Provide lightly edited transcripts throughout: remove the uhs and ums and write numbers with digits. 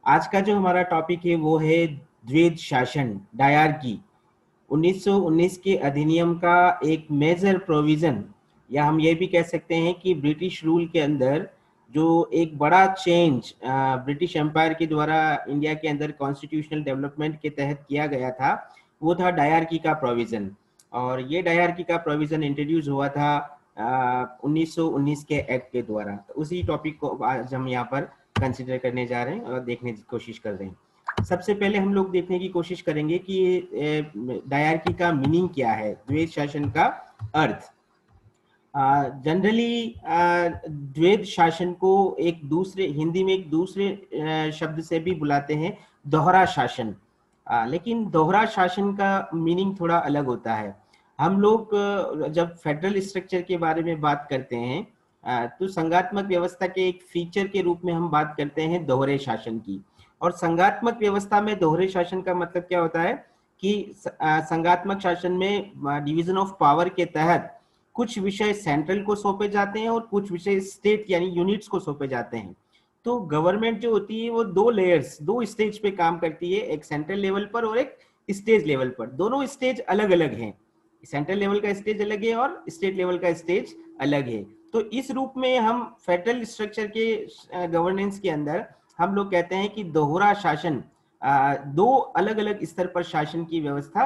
आज का जो हमारा टॉपिक है वो है द्वैध शासन, डायरकी। 1919 के अधिनियम का एक मेजर प्रोविजन, या हम ये भी कह सकते हैं कि ब्रिटिश रूल के अंदर जो एक बड़ा चेंज ब्रिटिश एम्पायर के द्वारा इंडिया के अंदर कॉन्स्टिट्यूशनल डेवलपमेंट के तहत किया गया था, वो था डायरकी का प्रोविजन। और ये डायरकी का प्रोविजन इंट्रोड्यूस हुआ था 1919 के एक्ट के द्वारा। तो उसी टॉपिक को आज हम यहाँ पर कंसिडर करने जा रहे हैं और देखने की कोशिश कर रहे हैं। सबसे पहले हम लोग देखने की कोशिश करेंगे कि डायरकी का मीनिंग क्या है, द्वैध शासन का अर्थ। जनरली द्वैध शासन को एक दूसरे हिंदी में एक दूसरे शब्द से भी बुलाते हैं, दोहरा शासन। लेकिन दोहरा शासन का मीनिंग थोड़ा अलग होता है। हम लोग जब फेडरल स्ट्रक्चर के बारे में बात करते हैं तो संघात्मक व्यवस्था के एक फीचर के रूप में हम बात करते हैं दोहरे शासन की। और संघात्मक व्यवस्था में दोहरे शासन का मतलब क्या होता है कि संघात्मक शासन में डिवीजन ऑफ पावर के तहत कुछ विषय सेंट्रल को सौंपे जाते हैं और कुछ विषय स्टेट यानी यूनिट्स को सौंपे जाते हैं। तो गवर्नमेंट जो होती है वो दो लेयर्स, दो स्टेज पे काम करती है, एक सेंट्रल लेवल पर और एक स्टेज लेवल पर। दोनों स्टेज अलग अलग हैं, सेंट्रल लेवल का स्टेज अलग है और स्टेट लेवल का स्टेज अलग है। तो इस रूप में हम फेडरल स्ट्रक्चर के गवर्नेंस के अंदर हम लोग कहते हैं कि दोहरा शासन, दो अलग अलग स्तर पर शासन की व्यवस्था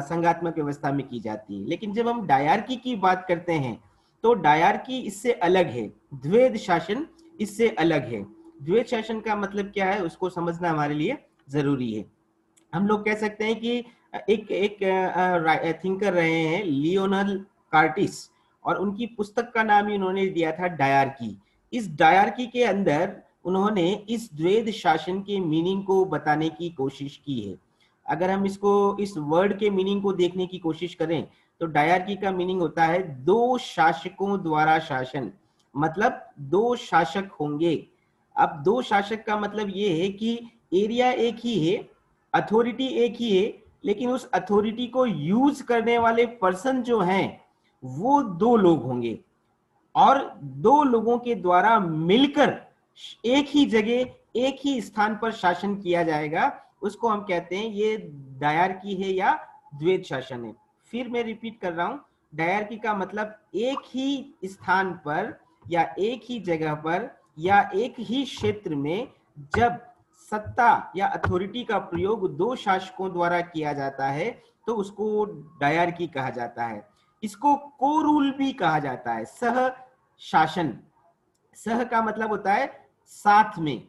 संघात्मक व्यवस्था में की जाती है। लेकिन जब हम डायरकी की बात करते हैं तो डायरकी इससे अलग है, द्वैध शासन इससे अलग है। द्वैध शासन का मतलब क्या है उसको समझना हमारे लिए जरूरी है। हम लोग कह सकते हैं कि एक थिंकर रहे हैं लियोनल कार्टिस, और उनकी पुस्तक का नाम ही उन्होंने दिया था डायरकी। इस डायरकी के अंदर उन्होंने इस द्वैध शासन के मीनिंग को बताने की कोशिश की है। अगर हम इसको इस वर्ड के मीनिंग को देखने की कोशिश करें तो डायरकी का मीनिंग होता है दो शासकों द्वारा शासन, मतलब दो शासक होंगे। अब दो शासक का मतलब ये है कि एरिया एक ही है, अथॉरिटी एक ही है, लेकिन उस अथॉरिटी को यूज करने वाले पर्सन जो हैं वो दो लोग होंगे और दो लोगों के द्वारा मिलकर एक ही जगह एक ही स्थान पर शासन किया जाएगा। उसको हम कहते हैं ये डायरकी है या द्वैध शासन है। फिर मैं रिपीट कर रहा हूं, डायरकी का मतलब एक ही स्थान पर या एक ही जगह पर या एक ही क्षेत्र में जब सत्ता या अथॉरिटी का प्रयोग दो शासकों द्वारा किया जाता है तो उसको डायरकी कहा जाता है। इसको को रूल भी कहा जाता है, सह शासन। सह का मतलब होता है साथ में,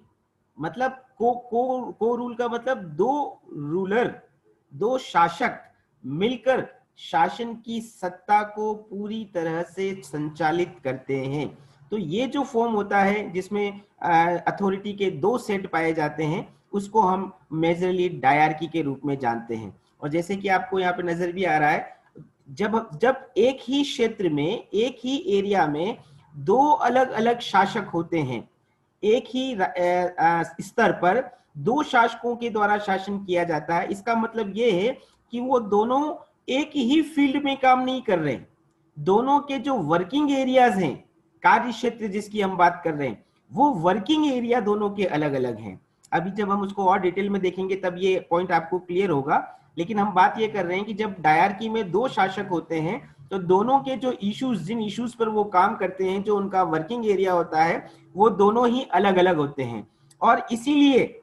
मतलब को रूल का मतलब दो रूलर, दो शासक मिलकर शासन की सत्ता को पूरी तरह से संचालित करते हैं। तो ये जो फॉर्म होता है जिसमें अथॉरिटी के दो सेट पाए जाते हैं उसको हम मेजरली डायरकी के रूप में जानते हैं। और जैसे कि आपको यहाँ पे नजर भी आ रहा है, जब जब एक ही क्षेत्र में एक ही एरिया में दो अलग अलग शासक होते हैं, एक ही स्तर पर दो शासकों के द्वारा शासन किया जाता है, इसका मतलब यह है कि वो दोनों एक ही फील्ड में काम नहीं कर रहे। दोनों के जो वर्किंग एरियाज हैं, कार्य क्षेत्र जिसकी हम बात कर रहे हैं, वो वर्किंग एरिया दोनों के अलग अलग हैं। अभी जब हम उसको और डिटेल में देखेंगे तब ये पॉइंट आपको क्लियर होगा। लेकिन हम बात ये कर रहे हैं कि जब डायरकी में दो शासक होते हैं तो दोनों के जो इश्यूज, जिन इश्यूज पर वो काम करते हैं, जो उनका वर्किंग एरिया होता है, वो दोनों ही अलग अलग होते हैं। और इसीलिए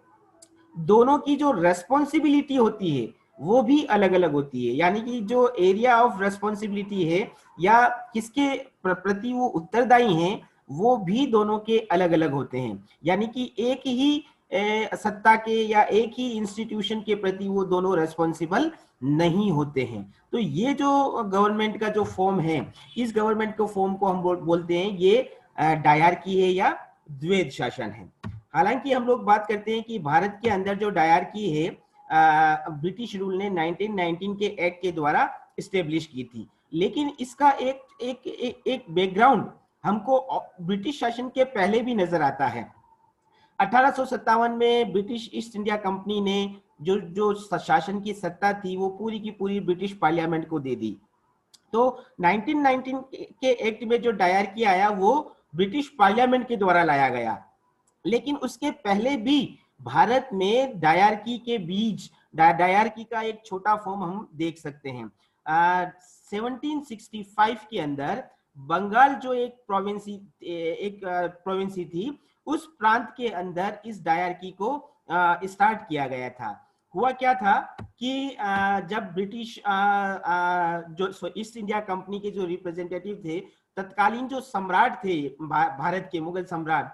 दोनों की जो रेस्पॉन्सिबिलिटी होती है वो भी अलग अलग होती है। यानी कि जो एरिया ऑफ रेस्पॉन्सिबिलिटी है या किसके प्रति वो उत्तरदायी हैं वो भी दोनों के अलग अलग होते हैं। यानी कि एक ही सत्ता के या एक ही इंस्टीट्यूशन के प्रति वो दोनों रेस्पॉन्सिबल नहीं होते हैं। तो ये जो गवर्नमेंट का जो फॉर्म है, इस गवर्नमेंट को फॉर्म को हम बोलते हैं ये डायरकी है या द्वैध शासन है। हालांकि हम लोग बात करते हैं कि भारत के अंदर जो डायरकी है ब्रिटिश रूल ने 1919 के एक्ट के द्वारा स्टेब्लिश की थी। लेकिन इसका एक बैकग्राउंड हमको ब्रिटिश शासन के पहले भी नजर आता है। 1857 में ब्रिटिश ईस्ट इंडिया कंपनी ने जो शासन की सत्ता थी वो पूरी की पूरी ब्रिटिश पार्लियामेंट को दे दी। तो 1919 के एक्ट में जो डायरकी आया वो ब्रिटिश पार्लियामेंट के द्वारा लाया गया। लेकिन उसके पहले भी भारत में डायरकी के बीज, डायरकी का एक छोटा फॉर्म हम देख सकते हैं। 1765 के अंदर बंगाल जो एक प्रोविंसी थी, उस प्रांत के अंदर इस डायरकी को स्टार्ट किया गया था। हुआ क्या था कि जब ब्रिटिश जो ईस्ट इंडिया कंपनी के जो रिप्रेजेंटेटिव थे, तत्कालीन जो सम्राट थे भारत के, मुगल सम्राट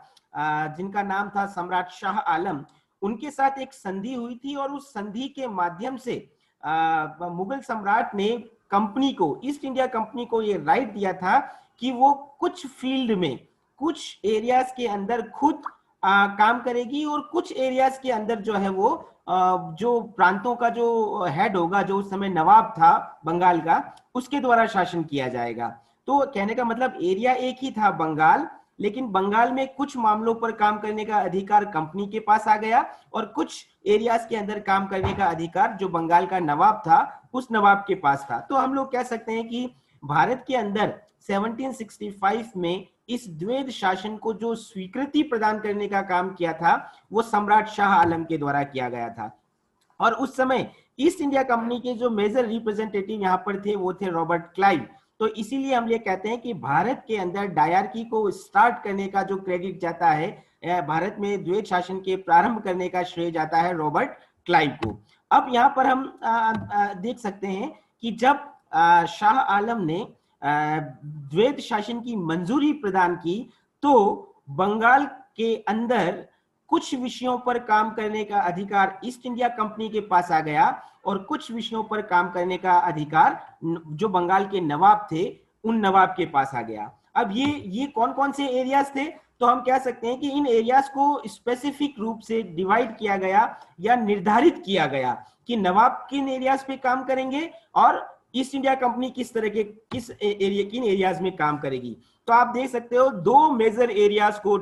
जिनका नाम था सम्राट शाह आलम, उनके साथ एक संधि हुई थी और उस संधि के माध्यम से मुगल सम्राट ने कंपनी को, ईस्ट इंडिया कंपनी को ये राइट दिया था कि वो कुछ फील्ड में, कुछ एरियाज के अंदर खुद काम करेगी और कुछ एरियाज के अंदर जो है वो जो प्रांतों का जो हेड होगा, जो उस समय नवाब था बंगाल का, उसके द्वारा शासन किया जाएगा। तो कहने का मतलब एरिया एक ही था बंगाल, लेकिन बंगाल में कुछ मामलों पर काम करने का अधिकार कंपनी के पास आ गया और कुछ एरियाज के अंदर काम करने का अधिकार जो बंगाल का नवाब था, उस नवाब के पास था। तो हम लोग कह सकते हैं कि भारत के अंदर 1765 में इस द्वैध शासन को जो स्वीकृति प्रदान करने का काम किया था, वो सम्राट शाह आलम के द्वारा किया गया था। और उस समय ईस्ट इंडिया कंपनी के जो मेजर रिप्रेजेंटेटिव यहाँ पर थे, वो थे रॉबर्ट क्लाइव। तो इसीलिए हम ये कहते हैं कि भारत के अंदर डायरकी को स्टार्ट करने का जो क्रेडिट जाता है, भारत में द्वैध शासन के प्रारंभ करने का श्रेय जाता है रॉबर्ट क्लाइव को। अब यहाँ पर हम देख सकते हैं कि जब शाह आलम ने द्वैध शासन की मंजूरी प्रदान की, तो बंगाल के अंदर कुछ विषयों पर काम करने का अधिकार ईस्ट इंडिया कंपनी के पास आ गया और कुछ विषयों पर काम करने का अधिकार जो बंगाल के नवाब थे, उन नवाब के पास आ गया। अब ये कौन कौन से एरियाज थे? तो हम कह सकते हैं कि इन एरियाज को स्पेसिफिक रूप से डिवाइड किया गया या निर्धारित किया गया कि नवाब किन एरियाज पे काम करेंगे और ईस्ट इंडिया कंपनी किस तरह के किन एरियाज में काम करेगी। तो आप देख सकते हो दो मेजर एरियाज को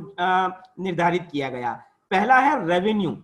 निर्धारित किया गया। पहला है रेवेन्यू।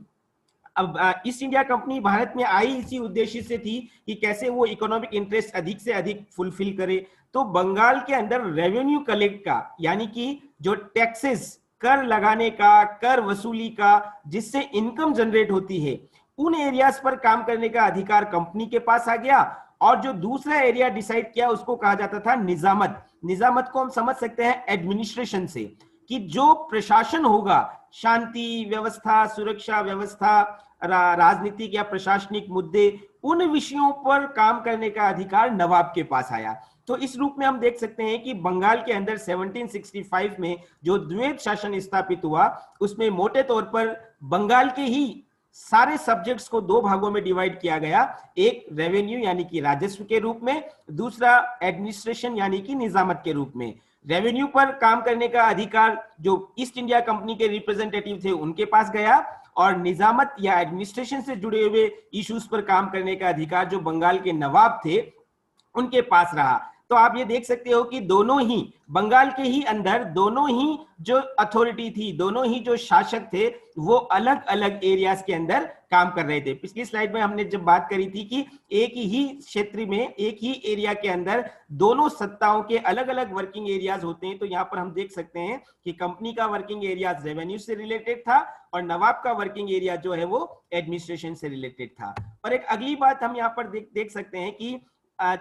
अब ईस्ट इंडिया कंपनी भारत में आई इसी उद्देश्य से थी कि कैसे वो इकोनॉमिक इंटरेस्ट अधिक से अधिक फुलफिल करे। तो बंगाल के अंदर रेवेन्यू कलेक्ट का, यानी कि जो टैक्सेस, कर लगाने का, कर वसूली का, जिससे इनकम जनरेट होती है, उन एरियाज पर काम करने का अधिकार कंपनी के पास आ गया। और जो दूसरा एरिया डिसाइड किया उसको कहा जाता था निजामत। निजामत को हम समझ सकते हैं एडमिनिस्ट्रेशन से, कि जो प्रशासन होगा, शांति व्यवस्था, सुरक्षा व्यवस्था, राजनीतिक या प्रशासनिक मुद्दे, उन विषयों पर काम करने का अधिकार नवाब के पास आया। तो इस रूप में हम देख सकते हैं कि बंगाल के अंदर 1765 में जो द्वैध शासन स्थापित हुआ, उसमें मोटे तौर पर बंगाल के ही सारे सब्जेक्ट्स को दो भागों में डिवाइड किया गया। एक रेवेन्यू यानी कि राजस्व के रूप में, दूसरा एडमिनिस्ट्रेशन यानी कि निजामत के रूप में। रेवेन्यू पर काम करने का अधिकार जो ईस्ट इंडिया कंपनी के रिप्रेजेंटेटिव थे उनके पास गया, और निजामत या एडमिनिस्ट्रेशन से जुड़े हुए इश्यूज पर काम करने का अधिकार जो बंगाल के नवाब थे उनके पास रहा। तो आप ये देख सकते हो कि दोनों ही बंगाल के ही अंदर दोनों ही जो अथॉरिटी थी, दोनों ही जो शासक थे, वो अलग अलग एरियाज के अंदर काम कर रहे थे। पिछली स्लाइड में हमने जब बात करी थी कि एक ही क्षेत्र में, एक ही एरिया के अंदर दोनों सत्ताओं के अलग अलग वर्किंग एरियाज होते हैं। तो यहाँ पर हम देख सकते हैं कि कंपनी का वर्किंग एरिया रेवेन्यू से रिलेटेड था और नवाब का वर्किंग एरिया जो है वो एडमिनिस्ट्रेशन से रिलेटेड था। और एक अगली बात हम यहाँ पर देख सकते हैं कि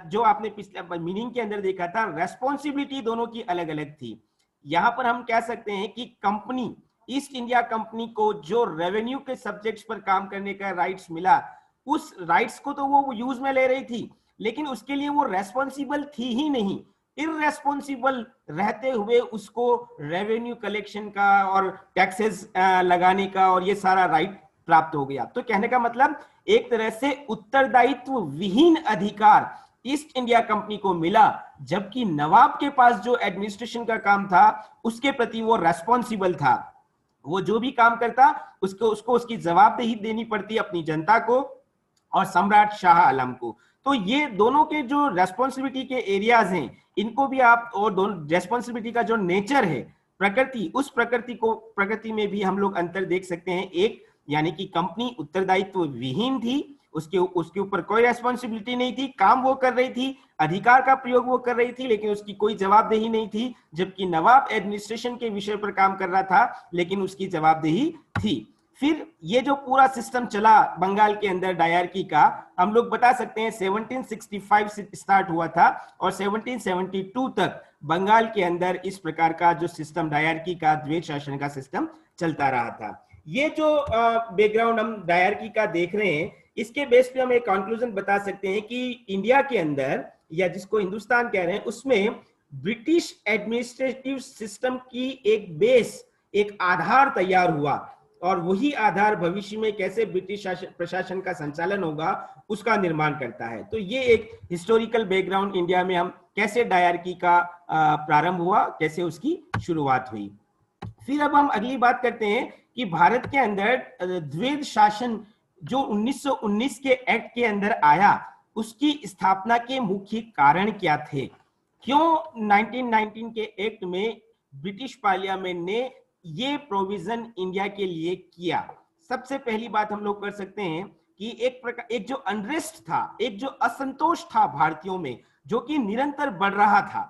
जो आपने पिछले मीनिंग के अंदर देखा था, रेस्पॉन्सिबिलिटी दोनों की अलग अलग थी। यहां पर हम कह सकते हैं कि कंपनी, ईस्ट इंडिया कंपनी को जो रेवेन्यू के सब्जेक्ट्स पर काम करने का राइट्स मिला, उस राइट्स को तो वो यूज में ले रही थी, लेकिन उसके लिए वो रेस्पॉन्सिबल थी ही नहीं। इररेस्पॉन्सिबल रहते हुए उसको रेवेन्यू कलेक्शन का और टैक्सेस लगाने का और ये सारा राइट प्राप्त हो गया। तो कहने का मतलब एक तरह से उत्तरदायित्व विहीन अधिकार ईस्ट इंडिया कंपनी को मिला, जबकि नवाब के पास जो एडमिनिस्ट्रेशन का काम था उसके प्रति वो रेस्पॉन्सिबल था। वो जो भी काम करता उसको उसकी जवाबदेही देनी पड़ती अपनी जनता को और सम्राट शाह आलम को। तो ये दोनों के जो रेस्पॉन्सिबिलिटी के एरियाज हैं, इनको भी आप, और दोनों रेस्पॉन्सिबिलिटी का जो नेचर है, प्रकृति, उस प्रकृति में भी हम लोग अंतर देख सकते हैं। एक यानी कि कंपनी उत्तरदायित्व विहीन थी, उसके ऊपर कोई रेस्पॉन्सिबिलिटी नहीं थी, काम वो कर रही थी, अधिकार का प्रयोग वो कर रही थी, लेकिन उसकी कोई जवाबदेही नहीं थी। जबकि नवाब एडमिनिस्ट्रेशन के विषय पर काम कर रहा था, लेकिन उसकी जवाबदेही थी। फिर ये जो पूरा सिस्टम चला बंगाल के अंदर डायरकी का, हम लोग बता सकते हैं 1765 से स्टार्ट हुआ था और 1772 तक बंगाल के अंदर इस प्रकार का जो सिस्टम डायरकी का, द्वैत शासन का सिस्टम चलता रहा था। ये जो बैकग्राउंड हम डायरकी का देख रहे हैं, इसके बेस पे हम एक कंक्लूजन बता सकते हैं कि इंडिया के अंदर, या जिसको हिंदुस्तान कह रहे हैं, उसमें ब्रिटिश एडमिनिस्ट्रेटिव सिस्टम की एक बेस, एक आधार तैयार हुआ, और वही आधार भविष्य में कैसे ब्रिटिश प्रशासन का संचालन होगा उसका निर्माण करता है। तो ये एक हिस्टोरिकल बैकग्राउंड इंडिया में हम कैसे डायरकी का प्रारंभ हुआ, कैसे उसकी शुरुआत हुई। फिर अब हम अगली बात करते हैं कि भारत के अंदर द्वैत शासन जो 1919 के एक्ट के अंदर आया, उसकी स्थापना के मुख्य कारण क्या थे? क्यों 1919 के एक्ट में ब्रिटिश पार्लियामेंट ने ये प्रोविजन इंडिया के लिए किया? सबसे पहली बात हम लोग कर सकते हैं कि एक जो अनरेस्ट था, एक जो असंतोष था भारतीयों में, जो कि निरंतर बढ़ रहा था।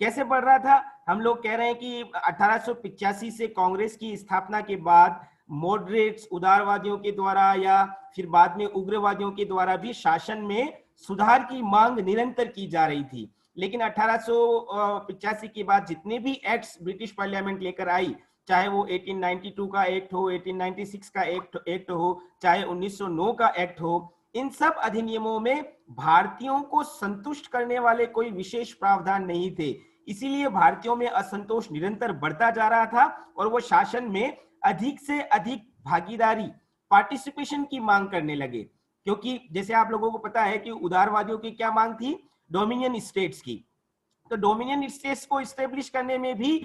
कैसे बढ़ रहा था? हम लोग कह रहे हैं कि 1885 से कांग्रेस की स्थापना के बाद मॉडरेट्स, उदारवादियों के द्वारा या फिर बाद में उग्रवादियों के द्वारा भी शासन में सुधार की मांग निरंतर की जा रही थी। लेकिन 1885 के बाद जितने भी एक्ट्स ब्रिटिश पार्लियामेंट लेकर आई, चाहे वो 1892 का एक्ट हो, 1896 का एक्ट हो, चाहे 1909 का एक्ट हो, इन सब अधिनियमों में भारतीयों को संतुष्ट करने वाले कोई विशेष प्रावधान नहीं थे। इसीलिए भारतीयों में असंतोष निरंतर बढ़ता जा रहा था और वो शासन में अधिक से अधिक भागीदारी, पार्टिसिपेशन की मांग करने लगे। क्योंकि जैसे आप लोगों को पता है कि उदारवादियों की क्या मांग थी? डोमिनियन स्टेट्स की। तो डोमिनियन स्टेट्स को इस्टेब्लिश करने में भी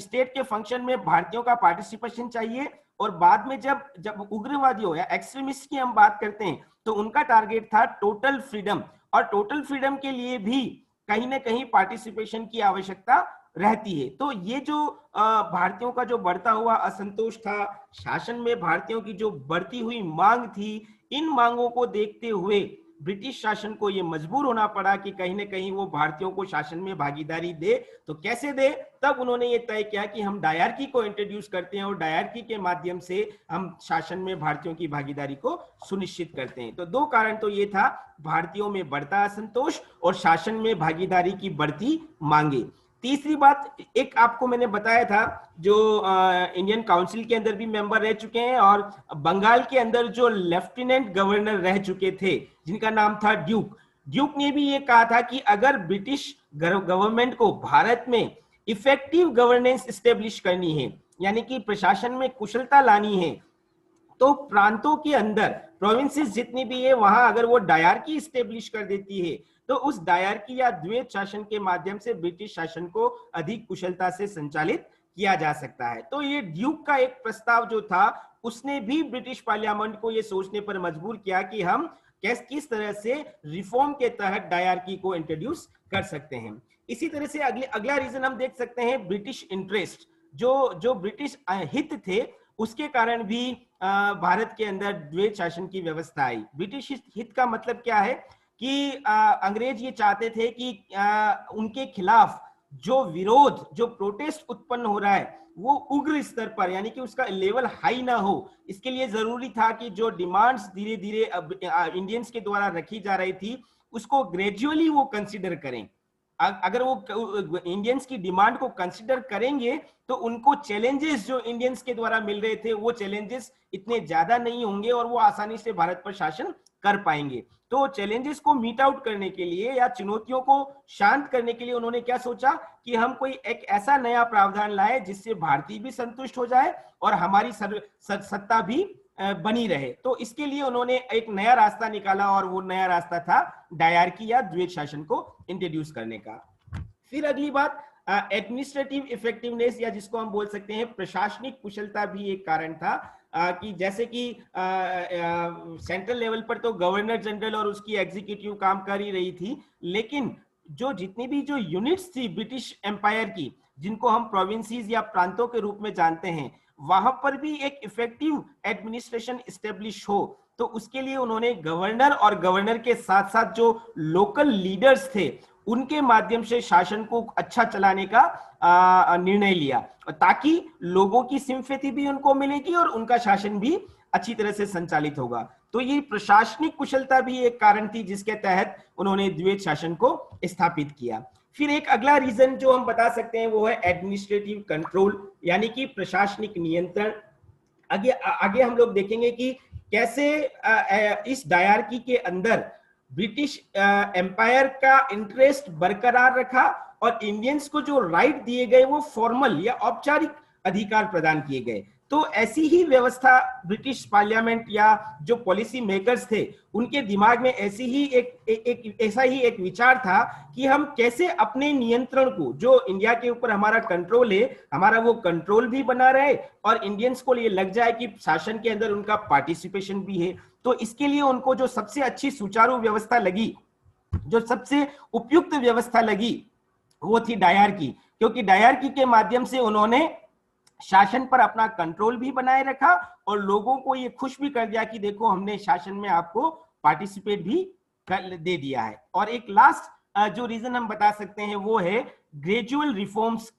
स्टेट के फंक्शन में भारतीयों का पार्टिसिपेशन चाहिए। और बाद में जब उग्रवादियों या एक्सट्रीमिस्ट की हम बात करते हैं, तो उनका टारगेट था टोटल फ्रीडम, और टोटल फ्रीडम के लिए भी कहीं ना कहीं पार्टिसिपेशन की आवश्यकता रहती है। तो ये जो भारतीयों का जो बढ़ता हुआ असंतोष था, शासन में भारतीयों की जो बढ़ती हुई मांग थी, इन मांगों को देखते हुए ब्रिटिश शासन को ये मजबूर होना पड़ा कि कहीं ना कहीं वो भारतीयों को शासन में भागीदारी दे। तो कैसे दे? तब उन्होंने ये तय किया कि हम डायरकी को इंट्रोड्यूस करते हैं और डायरकी के माध्यम से हम शासन में भारतीयों की भागीदारी को सुनिश्चित करते हैं। तो दो कारण तो ये था, भारतीयों में बढ़ता असंतोष और शासन में भागीदारी की बढ़ती मांगे। तीसरी बात, एक आपको मैंने बताया था, जो इंडियन काउंसिल के अंदर भी मेंबर रह चुके हैं और बंगाल के अंदर जो लेफ्टिनेंट गवर्नर रह चुके थे, जिनका नाम था ड्यूक ने भी ये कहा था कि अगर ब्रिटिश गवर्नमेंट को भारत में इफेक्टिव गवर्नेंस स्टेब्लिश करनी है, यानी कि प्रशासन में कुशलता लानी है, तो प्रांतों के अंदर, प्रोविंसेस जितनी भी है, वहां अगर वो डायरकी स्टेब्लिश कर देती है, तो उस डायरकी या द्वैत शासन के माध्यम से ब्रिटिश शासन को अधिक कुशलता से संचालित किया जा सकता है। तो ये ड्यूक का एक प्रस्ताव जो था, उसने भी ब्रिटिश पार्लियामेंट को ये सोचने पर मजबूर किया कि हम किस तरह से रिफॉर्म के तहत डायरकी को इंट्रोड्यूस कर सकते हैं। इसी तरह से अगला रीजन हम देख सकते हैं, ब्रिटिश इंटरेस्ट, जो ब्रिटिश हित थे, उसके कारण भी भारत के अंदर द्वैत शासन की व्यवस्था आई। ब्रिटिश हित का मतलब क्या है कि अंग्रेज ये चाहते थे कि उनके खिलाफ जो विरोध, जो प्रोटेस्ट उत्पन्न हो रहा है, वो उग्र स्तर पर, यानी कि उसका लेवल हाई ना हो। इसके लिए जरूरी था कि जो डिमांड्स धीरे धीरे इंडियंस के द्वारा रखी जा रही थी, उसको ग्रेजुअली वो कंसिडर करें। अगर वो इंडियंस की डिमांड को कंसिडर करेंगे, तो उनको चैलेंजेस जो इंडियंस के द्वारा मिल रहे थे, वो चैलेंजेस इतने ज्यादा नहीं होंगे और वो आसानी से भारत पर शासन कर पाएंगे। तो चैलेंजेस को मीट आउट करने के लिए या चुनौतियों को शांत करने के लिए उन्होंने क्या सोचा कि हम कोई एक ऐसा नया प्रावधान लाए जिससे भारतीय भी संतुष्ट हो जाए और हमारी सत्ता भी बनी रहे। तो इसके लिए उन्होंने एक नया रास्ता निकाला और वो नया रास्ता था डायरकी या द्वैत शासन को इंट्रोड्यूस करने का। फिर अगली बात, एडमिनिस्ट्रेटिव इफेक्टिवनेस, या जिसको हम बोल सकते हैं प्रशासनिक कुशलता, भी एक कारण था। कि जैसे कि सेंट्रल लेवल पर तो गवर्नर जनरल और उसकी एग्जीक्यूटिव काम कर ही रही थी, लेकिन जो जितनी भी जो यूनिट्स थी ब्रिटिश एम्पायर की, जिनको हम प्रोविंसेस या प्रांतों के रूप में जानते हैं, वहां पर भी एक इफेक्टिव एडमिनिस्ट्रेशन एस्टेब्लिश हो, तो उसके लिए उन्होंने गवर्नर और गवर्नर के साथ साथ जो लोकल लीडर्स थे, उनके माध्यम से शासन को अच्छा चलाने का निर्णय लिया, ताकि लोगों की सिंपैथी भी उनको मिलेगी और उनका शासन भी अच्छी तरह से संचालित होगा। तो ये प्रशासनिक कुशलता भी एक कारण थी जिसके तहत उन्होंने द्वैध शासन को स्थापित किया। फिर एक अगला रीजन जो हम बता सकते हैं वो है एडमिनिस्ट्रेटिव कंट्रोल, यानी कि प्रशासनिक नियंत्रण। आगे आगे हम लोग देखेंगे कि कैसे इस डायरकी के अंदर ब्रिटिश एम्पायर का इंटरेस्ट बरकरार रखा और इंडियंस को जो राइट दिए गए वो फॉर्मल या औपचारिक अधिकार प्रदान किए गए। तो ऐसी ही व्यवस्था ब्रिटिश पार्लियामेंट या जो पॉलिसी मेकर्स थे उनके दिमाग में ऐसा ही एक विचार था कि हम कैसे अपने नियंत्रण को, जो इंडिया के ऊपर हमारा कंट्रोल है, हमारा वो कंट्रोल भी बना रहे और इंडियंस को ये लग जाए कि शासन के अंदर उनका पार्टिसिपेशन भी है। तो इसके लिए उनको जो सबसे अच्छी सुचारू व्यवस्था लगी, जो सबसे उपयुक्त व्यवस्था लगी, वो थी डायरकी, क्योंकि डायरकी के माध्यम से उन्होंने शासन पर अपना कंट्रोल भी बनाए रखा और लोगों को ये खुश भी कर दिया कि देखो हमने शासन में आपको पार्टिसिपेट भी कर दे दिया है। और एक लास्ट जो रीजन हम बता सकते हैं वो है ग्रेजुअल रिफॉर्म्स,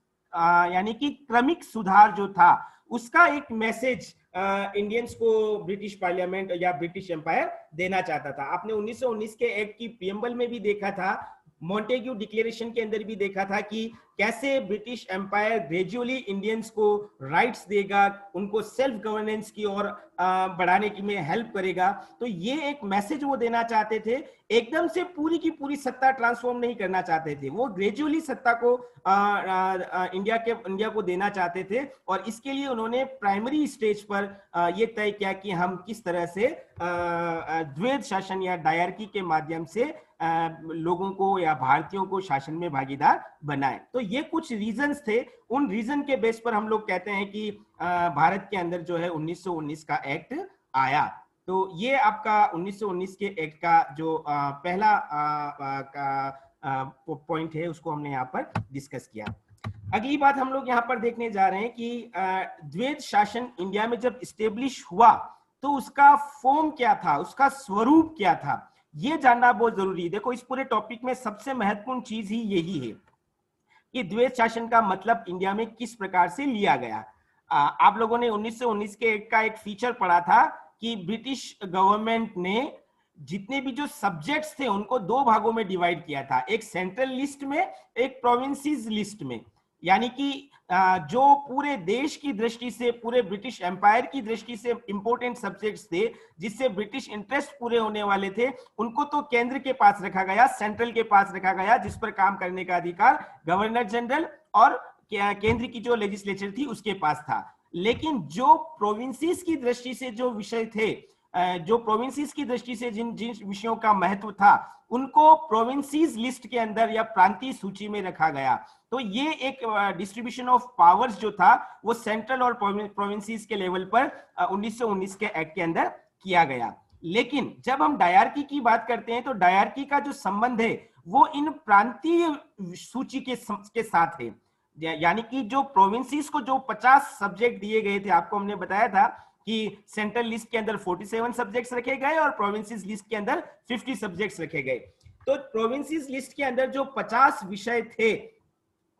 यानी कि क्रमिक सुधार जो था उसका एक मैसेज इंडियंस को ब्रिटिश पार्लियामेंट या ब्रिटिश एम्पायर देना चाहता था। आपने 1919 के एक्ट की प्रीएम्बल में भी देखा था, मॉन्टेग्यू डिक्लेरेशन के अंदर भी देखा था कि कैसे ब्रिटिश एम्पायर ग्रेजुअली इंडियंस को राइट्स देगा, उनको सेल्फ गवर्नेंस की ओर बढ़ाने की में हेल्प करेगा। तो ये एक मैसेज वो देना चाहते थे, एकदम से पूरी की पूरी सत्ता ट्रांसफॉर्म नहीं करना चाहते थे, वो ग्रेजुअली सत्ता को इंडिया को देना चाहते थे। और इसके लिए उन्होंने प्राइमरी स्टेज पर ये तय किया कि हम किस तरह से द्वैध शासन या डायरकी के माध्यम से लोगों को या भारतीयों को शासन में भागीदार बनाए। तो ये कुछ रीजंस थे, उन रीजन के बेस पर हम लोग कहते हैं कि भारत के अंदर जो है 1919 का एक्ट आया। तो ये आपका 1919 के एक्ट का जो पहला पॉइंट है उसको हमने यहाँ पर डिस्कस किया। अगली बात हम लोग यहाँ पर देखने जा रहे हैं कि द्वैध शासन इंडिया में जब इस्टेब्लिश हुआ तो उसका फॉर्म क्या था, उसका स्वरूप क्या था, ये जानना बहुत जरूरी है। देखो इस पूरे टॉपिक में सबसे महत्वपूर्ण चीज ही यही है कि द्वैध शासन का मतलब इंडिया में किस प्रकार से लिया गया। आप लोगों ने 1919 के एक्ट का एक फीचर पढ़ा था कि ब्रिटिश गवर्नमेंट ने जितने भी जो सब्जेक्ट्स थे उनको दो भागों में डिवाइड किया था, एक सेंट्रल लिस्ट में, एक प्रोविंसेस लिस्ट में। यानी कि जो पूरे देश की दृष्टि से, पूरे ब्रिटिश एम्पायर की दृष्टि से इंपॉर्टेंट सब्जेक्ट्स थे, जिससे ब्रिटिश इंटरेस्ट पूरे होने वाले थे, उनको तो केंद्र के पास रखा गया, सेंट्रल के पास रखा गया, जिस पर काम करने का अधिकार गवर्नर जनरल और केंद्र की जो लेजिस्लेचर थी उसके पास था। लेकिन जो प्रोविंसेस की दृष्टि से जो विषय थे, जो प्रोविंसेस की दृष्टि से जिन जिन विषयों का महत्व था, उनको प्रोविंसेस लिस्ट के अंदर या प्रांतीय सूची में रखा गया। तो ये एक डिस्ट्रीब्यूशन ऑफ पावर्स जो था वो सेंट्रल और प्रोविंसेस के लेवल पर 1919 के एक्ट के अंदर किया गया। लेकिन जब हम डायरकी की बात करते हैं तो डायरकी का जो संबंध है वो इन प्रांतीय सूची के साथ है। यानी कि जो प्रोविंसेस को जो 50 सब्जेक्ट दिए गए थे, आपको हमने बताया था कि सेंट्रल लिस्ट के अंदर 47 सब्जेक्ट्स रखे गए और प्रोविंसेस लिस्ट के अंदर 50 सब्जेक्ट्स रखे गए। तो प्रोविंसेस लिस्ट के अंदर जो 50 विषय थे,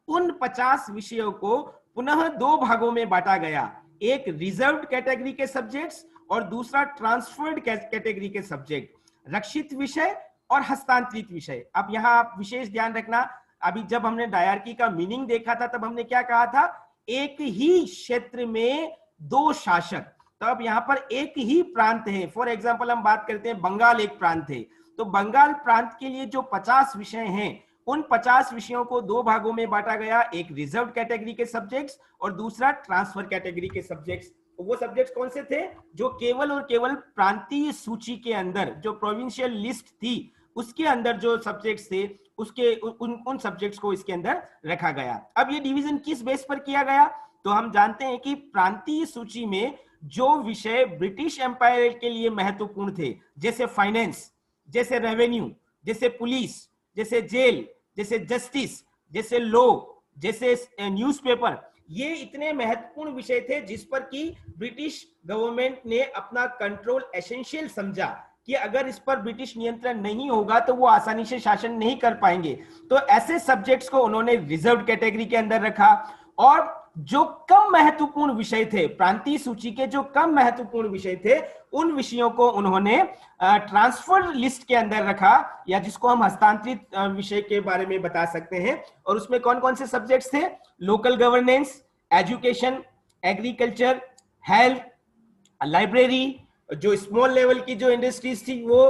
उन 50 विषयों को पुनः दो भागों में बांटा गया, एक रिजर्व्ड कैटेगरी के सब्जेक्ट्स और दूसरा ट्रांसफर्ड कैटेगरी के सब्जेक्ट, रक्षित विषय और हस्तांतरित विषय। अब यहाँ आप विशेष ध्यान रखना, अभी जब हमने डायरकी का मीनिंग देखा था तब हमने क्या कहा था, एक ही क्षेत्र में दो शासक। तो अब यहाँ पर एक ही प्रांत है। फॉर एग्जाम्पल हम बात करते हैं बंगाल एक प्रांत है, तो बंगाल प्रांत के लिए जो 50 विषय हैं, उन 50 विषयों को दो भागों में बांटा गया, एक रिजर्व कैटेगरी के सब्जेक्ट्स और दूसरा ट्रांसफर कैटेगरी के सब्जेक्ट्स। वो सब्जेक्ट्स कौन से थे, जो केवल और केवल प्रांतीय सूची के अंदर, जो प्रोविंशियल लिस्ट थी उसके अंदर जो सब्जेक्ट्स थे, उसके उन सब्जेक्ट्स को इसके अंदर रखा गया। अब ये डिवीजन किस बेस पर किया गया, तो हम जानते हैं कि प्रांतीय सूची में जो विषय ब्रिटिश एम्पायर के लिए महत्वपूर्ण थे, जैसे फाइनेंस, जैसे रेवेन्यू, जैसे पुलिस, जैसे जेल, जैसे जस्टिस, जैसे लॉ, जैसे न्यूज़पेपर, ये इतने महत्वपूर्ण विषय थे जिस पर कि ब्रिटिश गवर्नमेंट ने अपना कंट्रोल एसेंशियल समझा कि अगर इस पर ब्रिटिश नियंत्रण नहीं होगा तो वो आसानी से शासन नहीं कर पाएंगे। तो ऐसे सब्जेक्ट्स को उन्होंने रिजर्व कैटेगरी के अंदर रखा, और जो कम महत्वपूर्ण विषय थे, प्रांतीय सूची के जो कम महत्वपूर्ण विषय थे, उन विषयों को उन्होंने ट्रांसफर लिस्ट के अंदर रखा, या जिसको हम हस्तांतरित विषय के बारे में बता सकते हैं। और उसमें कौन कौन से सब्जेक्ट्स थे? Local governance, education, agriculture, health, library, जो स्मॉल लेवल की जो इंडस्ट्रीज थी वो,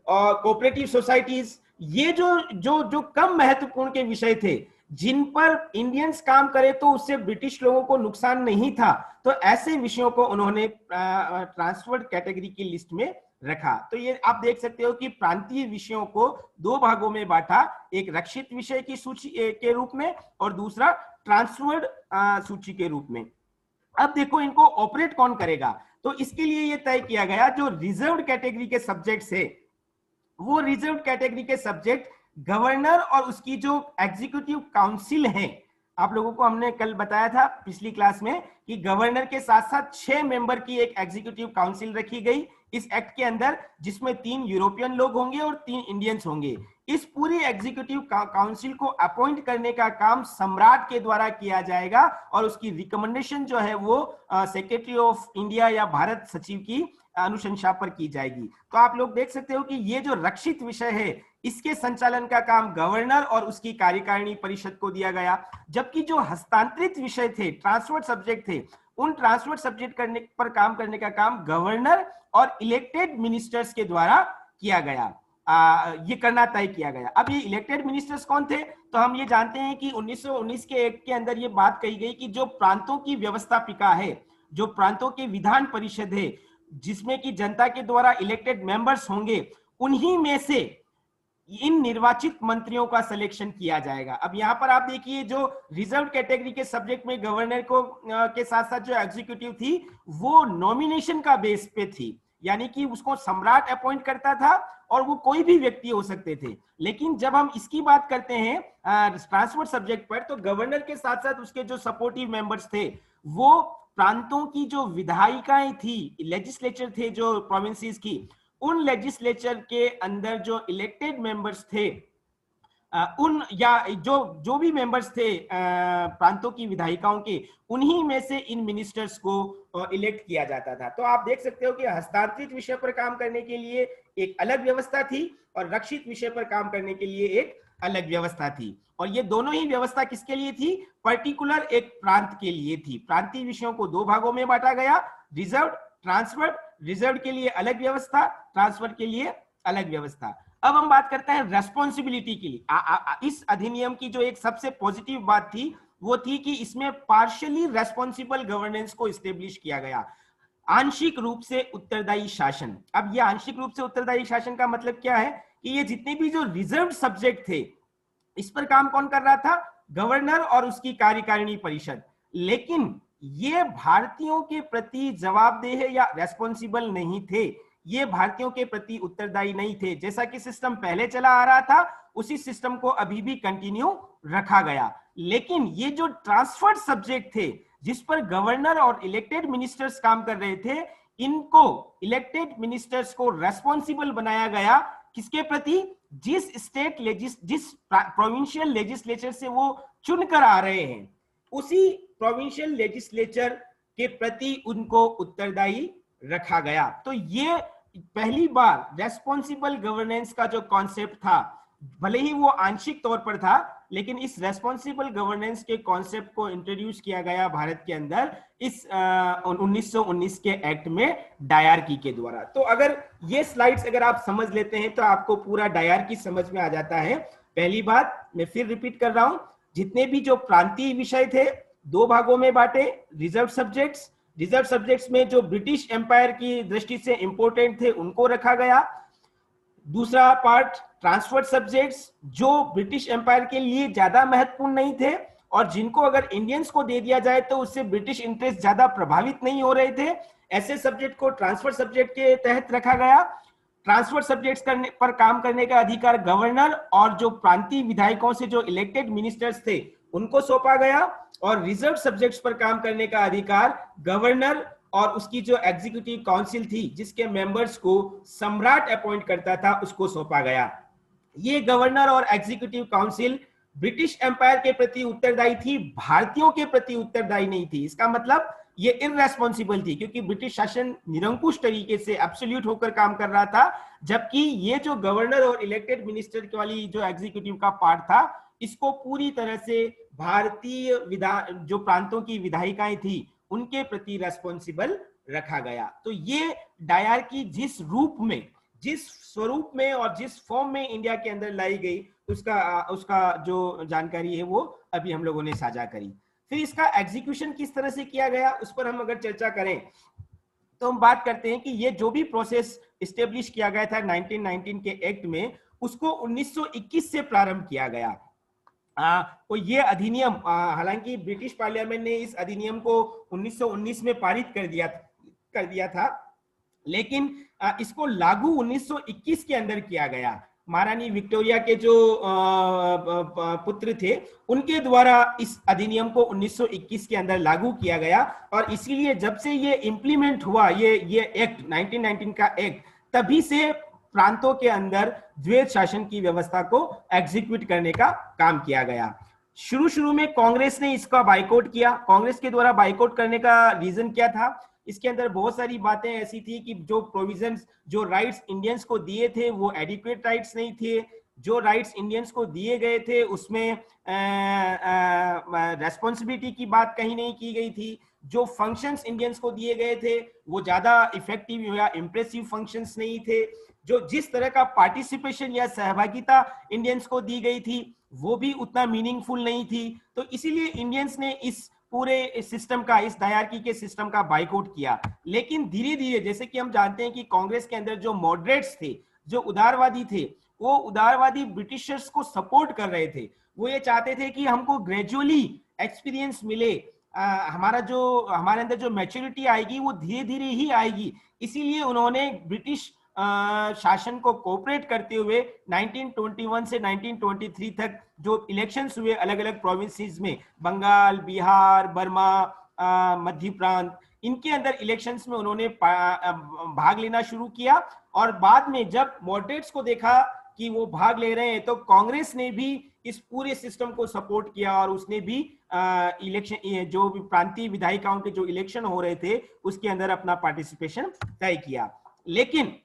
और कोऑपरेटिव सोसाइटीज। ये जो जो जो कम महत्वपूर्ण के विषय थे, जिन पर इंडियंस काम करे तो उससे ब्रिटिश लोगों को नुकसान नहीं था, तो ऐसे विषयों को उन्होंने ट्रांसफर्ड कैटेगरी की लिस्ट में रखा। तो ये आप देख सकते हो कि प्रांतीय विषयों को दो भागों में बांटा, एक रक्षित विषय की सूची के रूप में और दूसरा ट्रांसफर्ड सूची के रूप में। अब देखो इनको ऑपरेट कौन करेगा, तो इसके लिए ये तय किया गया जो रिजर्व्ड कैटेगरी के सब्जेक्ट्स है, वो रिजर्व्ड कैटेगरी के सब्जेक्ट गवर्नर और उसकी जो एग्जीक्यूटिव काउंसिल है, आप लोगों को हमने कल बताया था पिछली क्लास में कि गवर्नर के साथ साथ 6 मेंबर की एक एग्जीक्यूटिव काउंसिल रखी गई इस एक्ट के अंदर, जिसमें 3 यूरोपियन लोग होंगे और 3 इंडियंस होंगे। इस पूरी एग्जीक्यूटिव काउंसिल को अपॉइंट करने का काम सम्राट के द्वारा किया जाएगा, और उसकी रिकमेंडेशन जो है वो सेक्रेटरी ऑफ इंडिया या भारत सचिव की अनुशंसा पर की जाएगी। तो आप लोग देख सकते हो कि ये जो रक्षित विषय है, इसके संचालन का काम गवर्नर और उसकी कार्यकारिणी परिषद को दिया गया, जबकि जो हस्तांतरित विषय थे, ट्रांसफर्ड सब्जेक्ट थे, उन ट्रांसफर्ड सब्जेक्ट पर काम करने का काम गवर्नर और इलेक्टेड मिनिस्टर्स के द्वारा किया गया। ये करना तय किया गया। अब ये इलेक्टेड मिनिस्टर्स कौन थे? तो हम ये जानते हैं कि 1919 के एक्ट के अंदर ये बात कही गई कि जो प्रांतों की व्यवस्थापिका है, जो प्रांतों के विधान परिषद है, जिसमें कि जनता के द्वारा इलेक्टेड मेंबर्स होंगे, उन्हीं में से इन निर्वाचित मंत्रियों का सिलेक्शन किया जाएगा। अब यहाँ पर आप देखिए, जो रिजर्व कैटेगरी के सब्जेक्ट में गवर्नर को के साथ साथ जो एग्जीक्यूटिव थी वो नॉमिनेशन का बेस पे थी, यानी कि उसको सम्राट अपॉइंट करता था और वो कोई भी व्यक्ति हो सकते थे। लेकिन जब हम इसकी बात करते हैं ट्रांसफर सब्जेक्ट पर, तो गवर्नर के साथ साथ उसके जो सपोर्टिव मेंबर्स थे वो प्रांतों की जो विधायिकाएं थी, लेजिस्लेचर थे जो प्रोविंसेस की, उन लेजिस्लेचर के अंदर जो इलेक्टेड मेंबर्स थे, उन या जो भी मेंबर्स थे प्रांतों की विधायिकाओं के, उन्हीं में से इन मिनिस्टर्स को इलेक्ट किया जाता था। तो आप देख सकते हो कि हस्तांतरित विषय पर काम करने के लिए एक अलग व्यवस्था थी और रक्षित विषय पर काम करने के लिए एक अलग व्यवस्था थी। और ये दोनों ही व्यवस्था किसके लिए थी? पर्टिकुलर एक प्रांत के लिए थी। प्रांतीय विषयों को 2 भागों में बांटा गया, रिजर्व, ट्रांसफर्ड। रिजर्व के लिए अलग व्यवस्था, ट्रांसफर के लिए अलग व्यवस्था। अब हम बात करते हैं रेस्पॉन्सिबिलिटी के लिए। इस अधिनियम की जो एक सबसे पॉजिटिव बात थी वो थी कि इसमें पार्शियली रेस्पॉन्सिबल गवर्नेंस को एस्टेब्लिश किया गया, आंशिक रूप से उत्तरदायी शासन। अब यह आंशिक रूप से उत्तरदायी शासन का मतलब क्या है कि ये जितने भी जो रिजर्व सब्जेक्ट थे, इस पर काम कौन कर रहा था? गवर्नर और उसकी कार्यकारिणी परिषद। लेकिन ये भारतीयों के प्रति जवाबदेह या रेस्पॉन्सिबल नहीं थे, ये भारतीयों के प्रति उत्तरदायी नहीं थे। जैसा कि सिस्टम पहले चला आ रहा था उसी सिस्टम को अभी भी कंटिन्यू रखा गया। लेकिन ये जो ट्रांसफर्ड सब्जेक्ट थे जिस पर गवर्नर और इलेक्टेड मिनिस्टर्स काम कर रहे थे, इनको इलेक्टेड मिनिस्टर्स को रेस्पॉन्सिबल बनाया गया किसके प्रति? जिस प्रोविंशियल लेजिस्लेचर से वो चुनकर आ रहे हैं, उसी प्रोविंशियल लेजिस्लेचर के प्रति उनको उत्तरदायी रखा गया। तो ये पहली बार रेस्पॉन्सिबल गवर्नेंस का जो कॉन्सेप्ट था, भले ही वो आंशिक तौर पर था, लेकिन इस रेस्पॉन्सिबल गवर्नेंस के कॉन्सेप्ट को इंट्रोड्यूस किया गया भारत के अंदर इस 1919 के एक्ट में डायरकी के द्वारा। तो अगर ये स्लाइड्स अगर आप समझ लेते हैं तो आपको पूरा डायरकी समझ में आ जाता है। पहली बात मैं फिर रिपीट कर रहा हूं, जितने भी जो प्रांतीय विषय थे 2 भागों में बांटे, रिजर्व सब्जेक्ट्स में जो ब्रिटिश एम्पायर की दृष्टि से इंपॉर्टेंट थे उनको रखा गया। दूसरा पार्ट ट्रांसफर्ड सब्जेक्ट्स जो ब्रिटिश एम्पायर के लिए ज्यादा महत्वपूर्ण नहीं थे और जिनको अगर इंडियंस को दे दिया जाए तो उससे ब्रिटिश इंटरेस्ट ज्यादा प्रभावित नहीं हो रहे थे, ऐसे सब्जेक्ट को ट्रांसफर सब्जेक्ट के तहत रखा गया। ट्रांसफर सब्जेक्ट्स पर काम करने का अधिकार गवर्नर और जो प्रांतीय विधायकों से जो इलेक्टेड मिनिस्टर्स थे उनको सौंपा गया, और रिजर्व सब्जेक्ट्स पर काम करने का अधिकार गवर्नर और उसकी जो एग्जीक्यूटिव काउंसिल थी जिसके मेंबर्स को सम्राट अपॉइंट करता था उसको सौंपा गया। ये गवर्नर और एग्जीक्यूटिव काउंसिल ब्रिटिश एम्पायर के प्रति उत्तरदायी थी, भारतीयों के प्रति उत्तरदायी नहीं थी। इसका मतलब ये इररेस्पॉन्सिबल थी क्योंकि ब्रिटिश शासन निरंकुश तरीके से एब्सोल्यूट होकर काम कर रहा था, जबकि ये जो गवर्नर और इलेक्टेड मिनिस्टर वाली जो एग्जीक्यूटिव का पार्ट था इसको पूरी तरह से भारतीय जो प्रांतों की विधायिकाएं थी उनके प्रति रेस्पॉन्सिबल रखा गया। तो ये डायरकी जिस रूप में, जिस स्वरूप में और जिस फॉर्म में इंडिया के अंदर लाई गई उसका जो जानकारी है वो अभी हम लोगों ने साझा करी। फिर इसका एग्जीक्यूशन किस तरह से किया गया उस पर हम अगर चर्चा करें तो हम बात करते हैं कि ये जो भी प्रोसेस इस्टेब्लिश किया गया था 1919 के एक्ट में, उसको 1921 से प्रारंभ किया गया। तो ये अधिनियम, हालांकि ब्रिटिश पार्लियामेंट ने इस अधिनियम को 1919 में पारित कर दिया था, लेकिन इसको लागू 1921 के अंदर किया गया। महारानी विक्टोरिया के जो पुत्र थे उनके द्वारा इस अधिनियम को 1921 के अंदर लागू किया गया, और इसीलिए जब से ये इंप्लीमेंट हुआ ये एक्ट 1919 का एक्ट, तभी से प्रांतों के अंदर द्वैध शासन की व्यवस्था को एग्जीक्यूट करने का काम किया गया। शुरू में कांग्रेस ने इसका बाइकआउट किया। कांग्रेस के द्वारा बाइकआउट करने का रीजन क्या था? इसके अंदर बहुत सारी बातें ऐसी थी कि जो प्रोविजंस, जो राइट्स इंडियंस को दिए थे वो एडिक्वेट राइट्स नहीं थे। जो राइट्स इंडियंस को दिए गए थे उसमें रेस्पॉन्सिबिलिटी की बात कहीं नहीं की गई थी। जो फंक्शंस इंडियंस को दिए गए थे वो ज्यादा इफेक्टिव या इंप्रेसिव फंक्शंस नहीं थे। जो जिस तरह का पार्टिसिपेशन या सहभागिता इंडियंस को दी गई थी वो भी उतना मीनिंगफुल नहीं थी। तो इसीलिए इंडियंस ने इस पूरे सिस्टम का, इस डायरकी के सिस्टम का बाइकआउट किया। लेकिन धीरे धीरे, जैसे कि हम जानते हैं कि कांग्रेस के अंदर जो मॉडरेट्स थे, जो उदारवादी थे, वो उदारवादी ब्रिटिशर्स को सपोर्ट कर रहे थे। वो ये चाहते थे कि हमको ग्रेजुअली एक्सपीरियंस मिले, हमारे अंदर जो मैच्योरिटी आएगी वो धीरे धीरे ही आएगी। इसीलिए उन्होंने ब्रिटिश शासन को कोऑपरेट करते हुए 1921 से 1923 तक जो इलेक्शंस हुए अलग अलग प्रोविंसेस में, बंगाल, बिहार, बर्मा, मध्य प्रांत, इनके अंदर इलेक्शंस में उन्होंने भाग लेना शुरू किया। और बाद में जब मॉडरेट्स को देखा कि वो भाग ले रहे हैं तो कांग्रेस ने भी इस पूरे सिस्टम को सपोर्ट किया और उसने भी इलेक्शन, जो भी प्रांतीय विधायिकाओं के जो इलेक्शन हो रहे थे उसके अंदर अपना पार्टिसिपेशन तय किया। लेकिन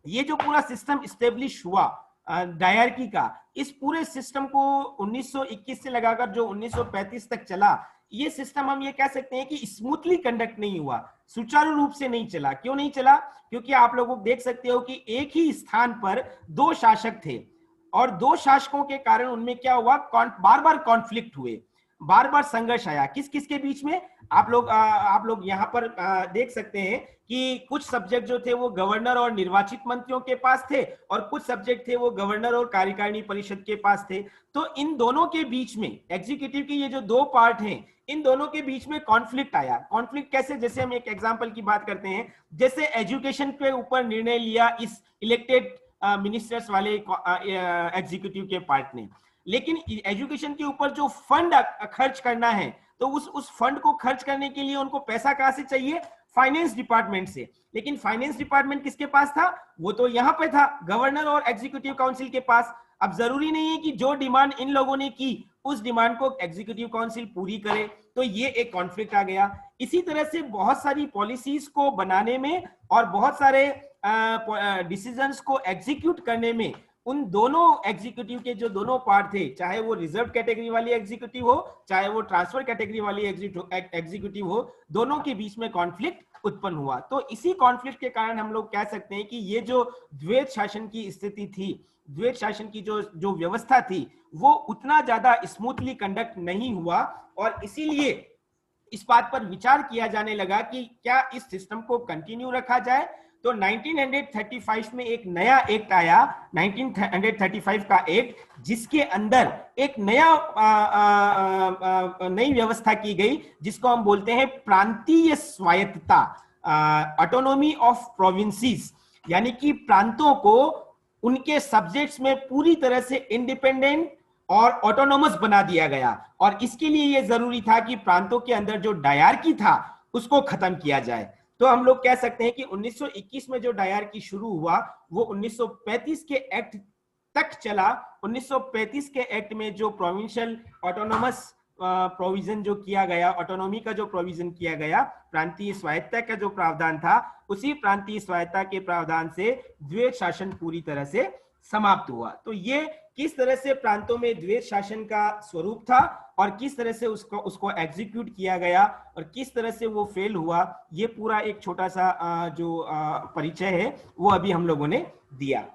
ये जो पूरा सिस्टम इस्टेब्लिश हुआ डायरकी का, इस पूरे सिस्टम को 1921 से लगाकर जो 1935 तक चला, ये सिस्टम हम ये कह सकते हैं कि स्मूथली कंडक्ट नहीं हुआ, सुचारू रूप से नहीं चला। क्यों नहीं चला? क्योंकि आप लोग देख सकते हो कि एक ही स्थान पर दो शासक थे और दो शासकों के कारण उनमें क्या हुआ, बार बार कॉन्फ्लिक्ट हुए, बार बार संघर्ष आया। किस किस के बीच में? आप लोग यहाँ पर देख सकते हैं कि कुछ सब्जेक्ट जो थे वो गवर्नर और निर्वाचित मंत्रियों के पास थे और कुछ सब्जेक्ट थे वो गवर्नर और कार्यकारिणी परिषद के पास थे। तो इन दोनों के बीच में, एग्जीक्यूटिव के ये जो दो पार्ट हैं, इन दोनों के बीच में कॉन्फ्लिक्ट आया। कॉन्फ्लिक्ट कैसे? जैसे हम एक एग्जांपल की बात करते हैं, जैसे एजुकेशन के ऊपर निर्णय लिया इस इलेक्टेड मिनिस्टर्स वाले एग्जीक्यूटिव के पार्ट ने, लेकिन एजुकेशन के ऊपर जो फंड खर्च करना है तो उस फंड को खर्च करने के लिए उनको पैसा कहां से चाहिए? फाइनेंस डिपार्टमेंट से। लेकिन फाइनेंस डिपार्टमेंट किसके पास था? वो तो यहां पे था, गवर्नर और एग्जीक्यूटिव काउंसिल के पास। अब जरूरी नहीं है कि जो डिमांड इन लोगों ने की उस डिमांड को एग्जीक्यूटिव काउंसिल पूरी करे, तो ये एक कॉन्फ्लिक्ट आ गया। इसी तरह से बहुत सारी पॉलिसीज को बनाने में और बहुत सारे डिसीजंस को एग्जीक्यूट करने में उन दोनों एग्जीक्यूटिव के जो दोनों पार्ट थे, चाहे वो रिजर्व कैटेगरी वाली एग्जीक्यूटिव हो चाहे वो ट्रांसफर कैटेगरी वाली एग्जीक्यूटिव हो, दोनों के बीच में कॉन्फ्लिक्ट उत्पन्न हुआ। तो इसी कॉन्फ्लिक्ट के कारण हम लोग कह सकते हैं कि ये जो द्वैध शासन की स्थिति थी, द्वैध शासन की जो व्यवस्था थी, वो उतना ज्यादा स्मूथली कंडक्ट नहीं हुआ। और इसीलिए इस बात पर विचार किया जाने लगा कि क्या इस सिस्टम को कंटिन्यू रखा जाए। तो 1935 में एक नया एक्ट आया, 1935 का एक्ट, जिसके अंदर एक नई व्यवस्था की गई जिसको हम बोलते हैं प्रांतीय स्वायत्तता, ऑटोनॉमी ऑफ प्रोविंसेस। यानी कि प्रांतों को उनके सब्जेक्ट्स में पूरी तरह से इंडिपेंडेंट और ऑटोनोमस बना दिया गया। और इसके लिए यह जरूरी था कि प्रांतों के अंदर जो डायरकी था उसको खत्म किया जाए। तो हम लोग कह सकते हैं कि 1921 में जो डायरकी शुरू हुआ वो 1935 के एक्ट तक चला। 1935 के एक्ट में जो प्रोविंशियल ऑटोनोमस प्रोविजन जो किया गया, ऑटोनॉमी का जो प्रोविजन किया गया, प्रांतीय स्वायत्ता का जो प्रावधान था, उसी प्रांतीय स्वायत्ता के प्रावधान से द्वैध शासन पूरी तरह से समाप्त हुआ। तो ये किस तरह से प्रांतों में द्वैध शासन का स्वरूप था और किस तरह से उसको एग्जीक्यूट किया गया और किस तरह से वो फेल हुआ, ये पूरा एक छोटा सा जो परिचय है वो अभी हम लोगों ने दिया।